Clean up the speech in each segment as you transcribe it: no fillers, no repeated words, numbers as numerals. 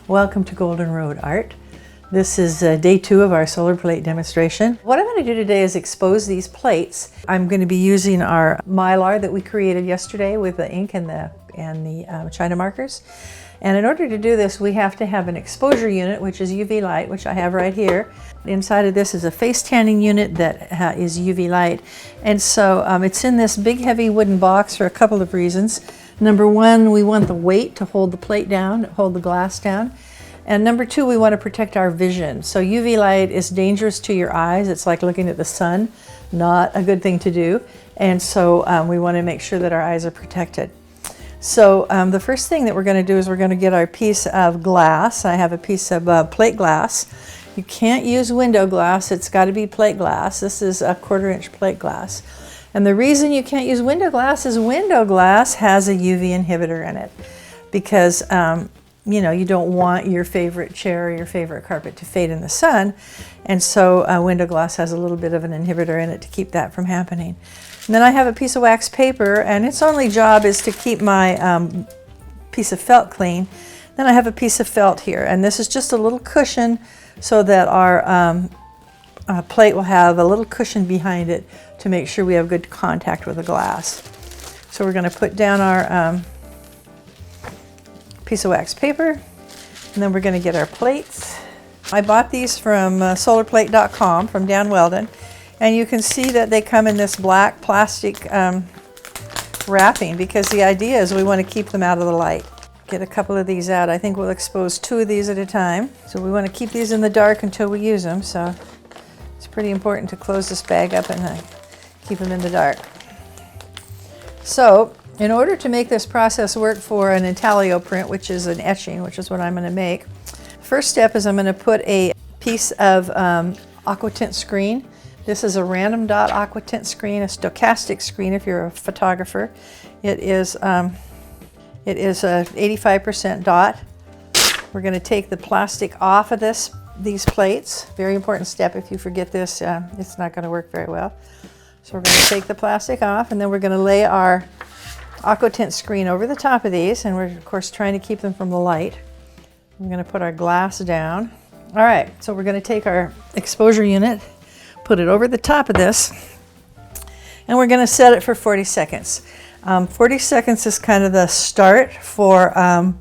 Welcome to Golden Road Art. This is day 2 of our solar plate demonstration. What I'm going to do today is expose these plates. I'm going to be using our mylar that we created yesterday with the ink and the China markers. And in order to do this, we have to have an exposure unit, which is UV light, which I have right here. Inside of this is a face tanning unit that is UV light. And so it's in this big heavy wooden box for a couple of reasons. Number one, we want the weight to hold the plate down, hold the glass down. And number two, we want to protect our vision. So UV light is dangerous to your eyes. It's like looking at the sun, not a good thing to do. And so we want to make sure that our eyes are protected. So the first thing that we're going to do is we're going to get our piece of glass. I have a piece of plate glass. You can't use window glass. It's got to be plate glass. This is a 1/4-inch plate glass. And the reason you can't use window glass is window glass has a UV inhibitor in it because you know, you don't want your favorite chair or your favorite carpet to fade in the sun. And so window glass has a little bit of an inhibitor in it to keep that from happening. And then I have a piece of wax paper, and its only job is to keep my piece of felt clean. Then I have a piece of felt here, and this is just a little cushion so that our plate will have a little cushion behind it to make sure we have good contact with the glass. So we're going to put down our piece of wax paper, and then we're going to get our plates. I bought these from solarplate.com from Dan Weldon, and you can see that they come in this black plastic wrapping because the idea is we want to keep them out of the light. Get a couple of these out. I think we'll expose 2 of these at a time. So we want to keep these in the dark until we use them, so it's pretty important to close this bag up and keep them in the dark. So in order to make this process work for an intaglio print, which is an etching, which is what I'm going to make, first step is I'm going to put a piece of aqua tint screen. This is a random dot aqua tint screen, a stochastic screen if you're a photographer. It is a 85% dot. We're going to take the plastic off of these plates. Very important step. If you forget this, it's not going to work very well. So we're going to take the plastic off, and then we're going to lay our aqua tint screen over the top of these, and we're of course trying to keep them from the light. We're going to put our glass down. All right, so we're going to take our exposure unit, put it over the top of this, and we're going to set it for 40 seconds. 40 seconds is kind of the start for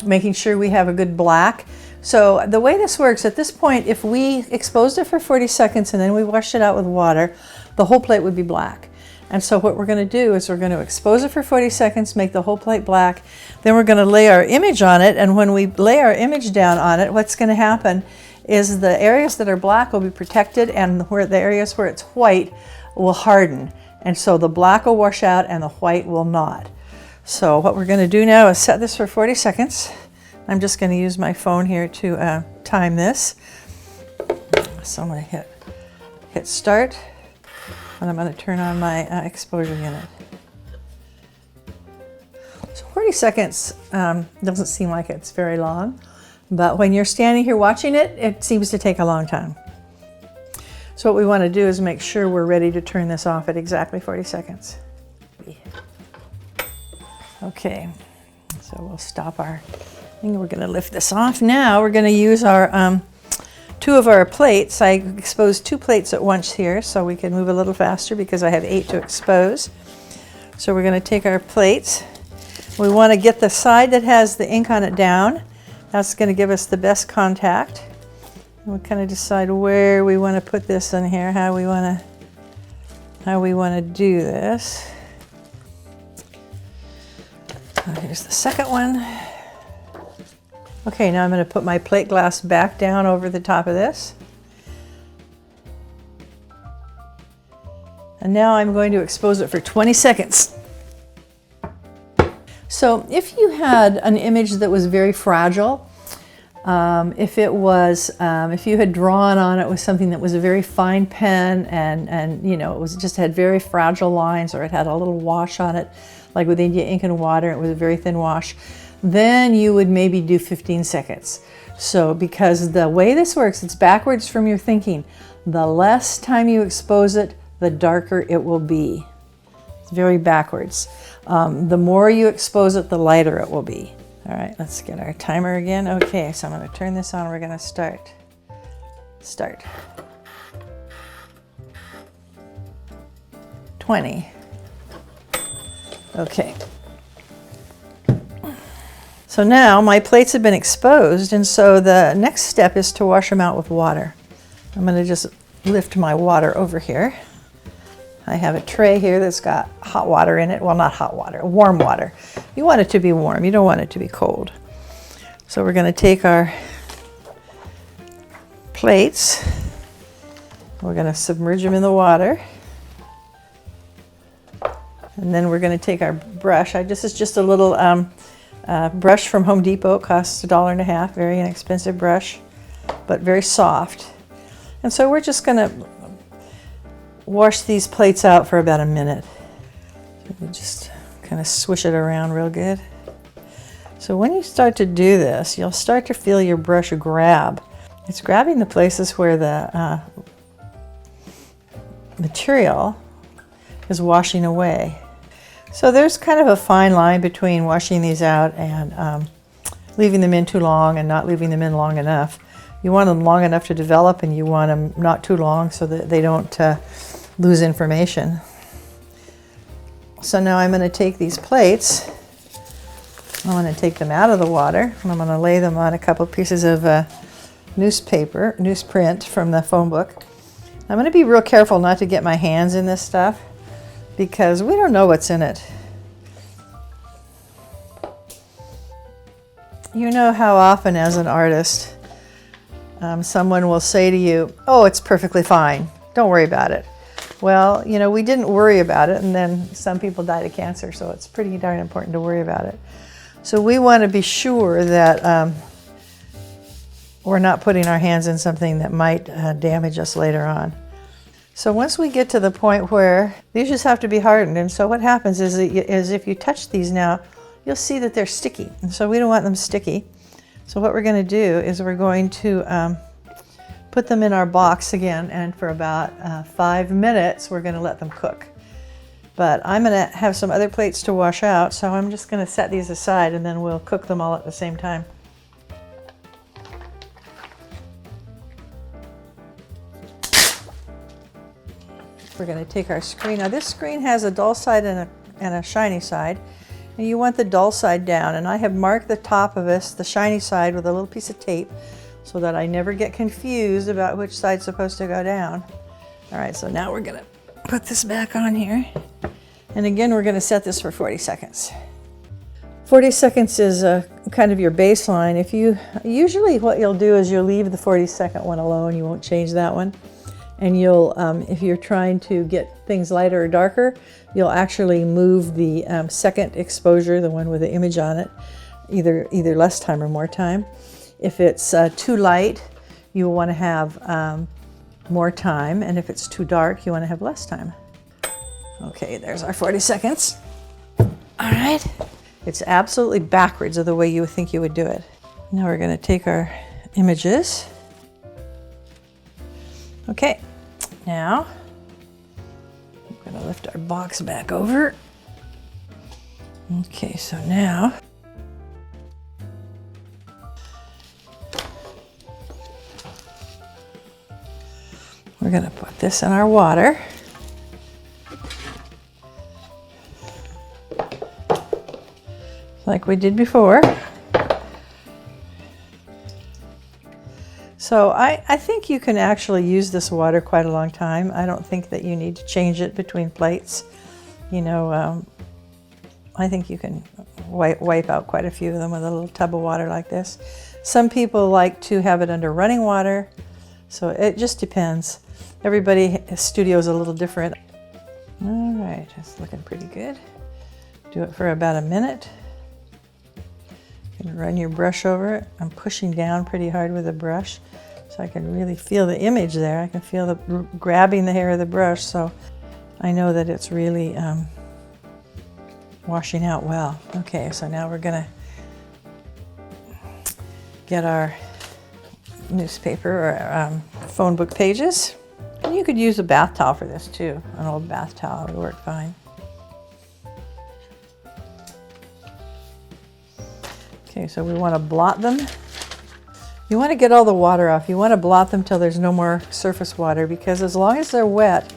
making sure we have a good black. So the way this works, at this point, if we exposed it for 40 seconds and then we washed it out with water, the whole plate would be black. And so what we're going to do is we're going to expose it for 40 seconds, make the whole plate black. Then we're going to lay our image on it. And when we lay our image down on it, what's going to happen is the areas that are black will be protected, and the areas where it's white will harden. And so the black will wash out and the white will not. So what we're going to do now is set this for 40 seconds. I'm just going to use my phone here to time this. So I'm going to hit start, and I'm going to turn on my exposure unit. So 40 seconds doesn't seem like it's very long, but when you're standing here watching it, it seems to take a long time. So what we want to do is make sure we're ready to turn this off at exactly 40 seconds. Okay, so we'll stop our thing. We're going to lift this off. Now we're going to use our 2 of our plates. I exposed 2 plates at once here so we can move a little faster because I have 8 to expose. So we're going to take our plates. We want to get the side that has the ink on it down. That's going to give us the best contact. We'll kind of decide where we want to put this in here, how we want to do this. Here's the second one. Okay, now I'm going to put my plate glass back down over the top of this. And now I'm going to expose it for 20 seconds. So if you had an image that was very fragile, if you had drawn on it with something that was a very fine pen and you know, it just had very fragile lines, or it had a little wash on it, like with India ink and water, it was a very thin wash, then you would maybe do 15 seconds. So because the way this works, it's backwards from your thinking. The less time you expose it, the darker it will be. It's very backwards. The more you expose it, the lighter it will be. All right, let's get our timer again. Okay, so I'm going to turn this on. We're going to start. 20. Okay. So now my plates have been exposed, and so the next step is to wash them out with water. I'm going to just lift my water over here. I have a tray here that's got hot water in it. Well, not hot water, warm water. You want it to be warm. You don't want it to be cold. So we're going to take our plates. We're going to submerge them in the water. And then we're going to take our brush. This is just a little brush from Home Depot. It costs $1.50. Very inexpensive brush, but very soft. And so we're just going to wash these plates out for about a minute. So just kind of swish it around real good. So when you start to do this, you'll start to feel your brush grab. It's grabbing the places where the material is washing away. So there's kind of a fine line between washing these out and leaving them in too long and not leaving them in long enough. You want them long enough to develop, and you want them not too long so that they don't lose information. So now I'm going to take these plates, I'm going to take them out of the water, and I'm going to lay them on a couple pieces of newsprint from the phone book. I'm going to be real careful not to get my hands in this stuff, because we don't know what's in it. You know how often as an artist, someone will say to you, oh, it's perfectly fine, don't worry about it. Well, you know, we didn't worry about it, and then some people died of cancer, so it's pretty darn important to worry about it. So we want to be sure that we're not putting our hands in something that might damage us later on. So once we get to the point where these just have to be hardened, and so what happens is if you touch these now, you'll see that they're sticky, and so we don't want them sticky. So what we're going to do is we're going to put them in our box again, and for about 5 minutes we're going to let them cook. But I'm going to have some other plates to wash out, so I'm just going to set these aside, and then we'll cook them all at the same time. We're going to take our screen. Now this screen has a dull side and a shiny side, and you want the dull side down, and I have marked the top of this, the shiny side, with a little piece of tape so that I never get confused about which side's supposed to go down. All right, so now we're going to put this back on here, and again we're going to set this for 40 seconds. 40 seconds is kind of your baseline. Usually what you'll do is you'll leave the 40-second one alone. You won't change that one. And you'll, if you're trying to get things lighter or darker, you'll actually move the second exposure, the one with the image on it, either less time or more time. If it's too light, you'll want to have more time, and if it's too dark, you want to have less time. Okay, there's our 40 seconds. All right. It's absolutely backwards of the way you think you would do it. Now we're going to take our images. Okay, now I'm going to lift our box back over. Okay, so now we're going to put this in our water. Like we did before. So I think you can actually use this water quite a long time. I don't think that you need to change it between plates. You know, I think you can wipe out quite a few of them with a little tub of water like this. Some people like to have it under running water, so it just depends. Everybody's studio is a little different. All right, it's looking pretty good. Do it for about a minute. You can run your brush over it. I'm pushing down pretty hard with the brush, so I can really feel the image there. I can feel the grabbing the hair of the brush, so I know that it's really washing out well. Okay, so now we're gonna get our newspaper or phone book pages. And you could use a bath towel for this too. An old bath towel would work fine. Okay, so we want to blot them. You want to get all the water off. You want to blot them till there's no more surface water, because as long as they're wet,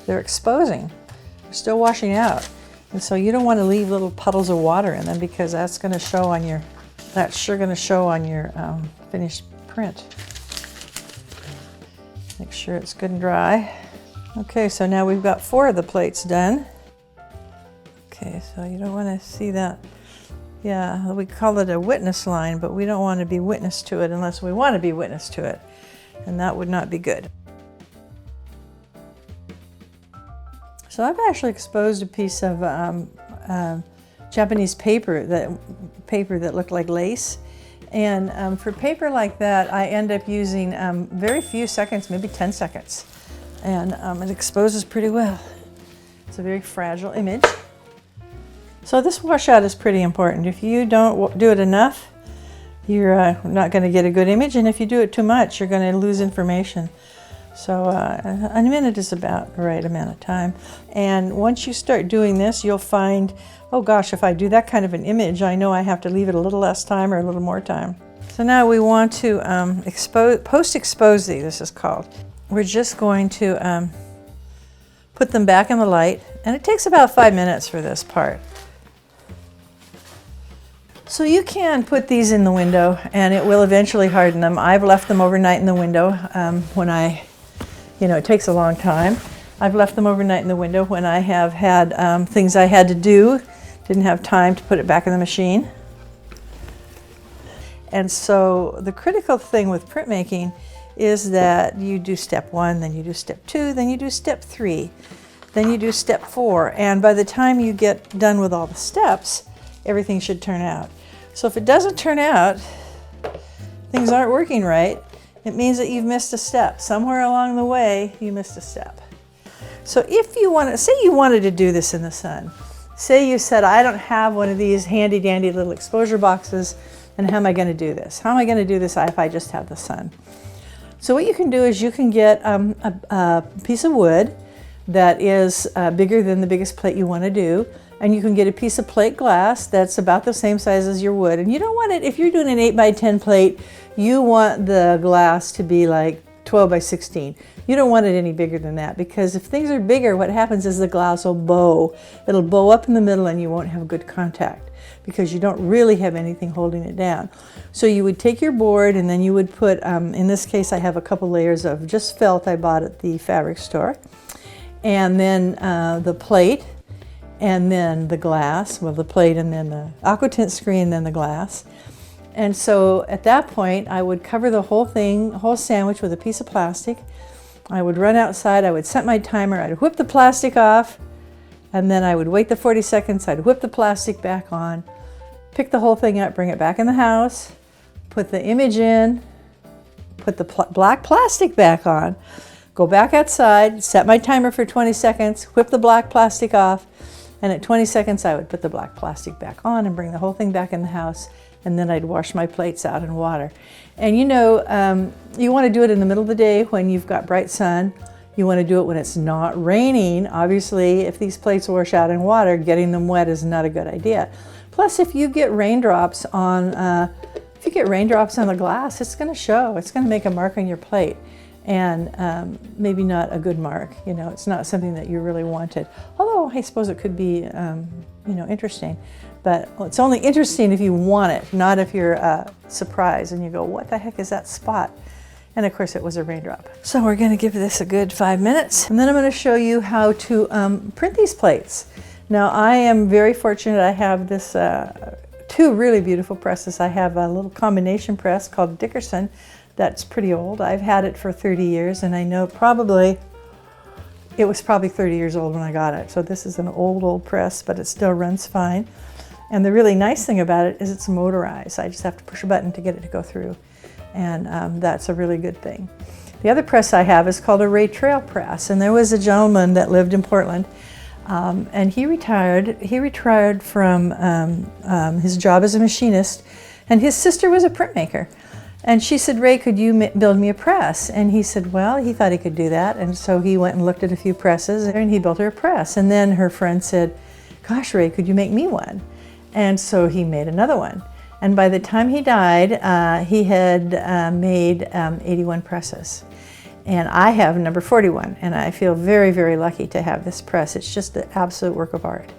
they're exposing. They're still washing out. And so you don't want to leave little puddles of water in them, because that's going to show on your, finished print. Make sure it's good and dry. Okay, so now we've got 4 of the plates done. Okay, so you don't want to see that. Yeah, we call it a witness line, but we don't want to be witness to it unless we want to be witness to it. And that would not be good. So I've actually exposed a piece of Japanese paper that looked like lace. And for paper like that, I end up using very few seconds, maybe 10 seconds. And it exposes pretty well. It's a very fragile image. So this washout is pretty important. If you don't do it enough, you're not going to get a good image. And if you do it too much, you're going to lose information. So a minute is about the right amount of time. And once you start doing this, you'll find, oh gosh, if I do that kind of an image, I know I have to leave it a little less time or a little more time. So now we want to post-expose these, this is called. We're just going to put them back in the light. And it takes about 5 minutes for this part. So you can put these in the window and it will eventually harden them. I've left them overnight in the window it takes a long time. I've left them overnight in the window when I have had things I had to do, didn't have time to put it back in the machine. And so the critical thing with printmaking is that you do step 1, then you do step 2, then you do step 3, then you do step 4. And by the time you get done with all the steps, everything should turn out. So if it doesn't turn out, things aren't working right, it means that you've missed a step. Somewhere along the way, you missed a step. So if you want to, say you wanted to do this in the sun, say you said, I don't have one of these handy dandy little exposure boxes, and how am I going to do this? How am I going to do this if I just have the sun? So what you can do is you can get a piece of wood that is bigger than the biggest plate you want to do. And you can get a piece of plate glass that's about the same size as your wood. And you don't want it, if you're doing an 8 by 10 plate, you want the glass to be like 12 by 16. You don't want it any bigger than that, because if things are bigger, what happens is the glass will bow. It'll bow up in the middle and you won't have good contact because you don't really have anything holding it down. So you would take your board and then you would put, in this case I have a couple layers of just felt I bought at the fabric store. And then the plate, and then the glass, well the plate and then the aquatint screen, then the glass. And so at that point I would cover the whole thing, whole sandwich with a piece of plastic. I would run outside, I would set my timer, I'd whip the plastic off, and then I would wait the 40 seconds, I'd whip the plastic back on, pick the whole thing up, bring it back in the house, put the image in, put the black plastic back on, go back outside, set my timer for 20 seconds, whip the black plastic off, and at 20 seconds I would put the black plastic back on and bring the whole thing back in the house, and then I'd wash my plates out in water. And you know, you want to do it in the middle of the day when you've got bright sun. You want to do it when it's not raining. Obviously, if these plates wash out in water, getting them wet is not a good idea. Plus, if you get raindrops on, the glass, it's going to show. It's going to make a mark on your plate. And maybe not a good mark. You know, it's not something that you really wanted. Although I suppose it could be, interesting. But it's only interesting if you want it, not if you're surprised and you go, what the heck is that spot? And of course it was a raindrop. So we're going to give this a good 5 minutes. And then I'm going to show you how to print these plates. Now I am very fortunate. I have this 2 really beautiful presses. I have a little combination press called Dickerson. That's pretty old. I've had it for 30 years, and I know it was probably 30 years old when I got it. So this is an old press, but it still runs fine. And the really nice thing about it is it's motorized. I just have to push a button to get it to go through. And that's a really good thing. The other press I have is called a Ray Trail press. And there was a gentleman that lived in Portland, and he retired. He retired from his job as a machinist, and his sister was a printmaker. And she said, Ray, could you build me a press? And he said, well, he thought he could do that. And so he went and looked at a few presses, and he built her a press. And then her friend said, gosh, Ray, could you make me one? And so he made another one. And by the time he died, he had made 81 presses. And I have number 41, and I feel very, very lucky to have this press. It's just an absolute work of art.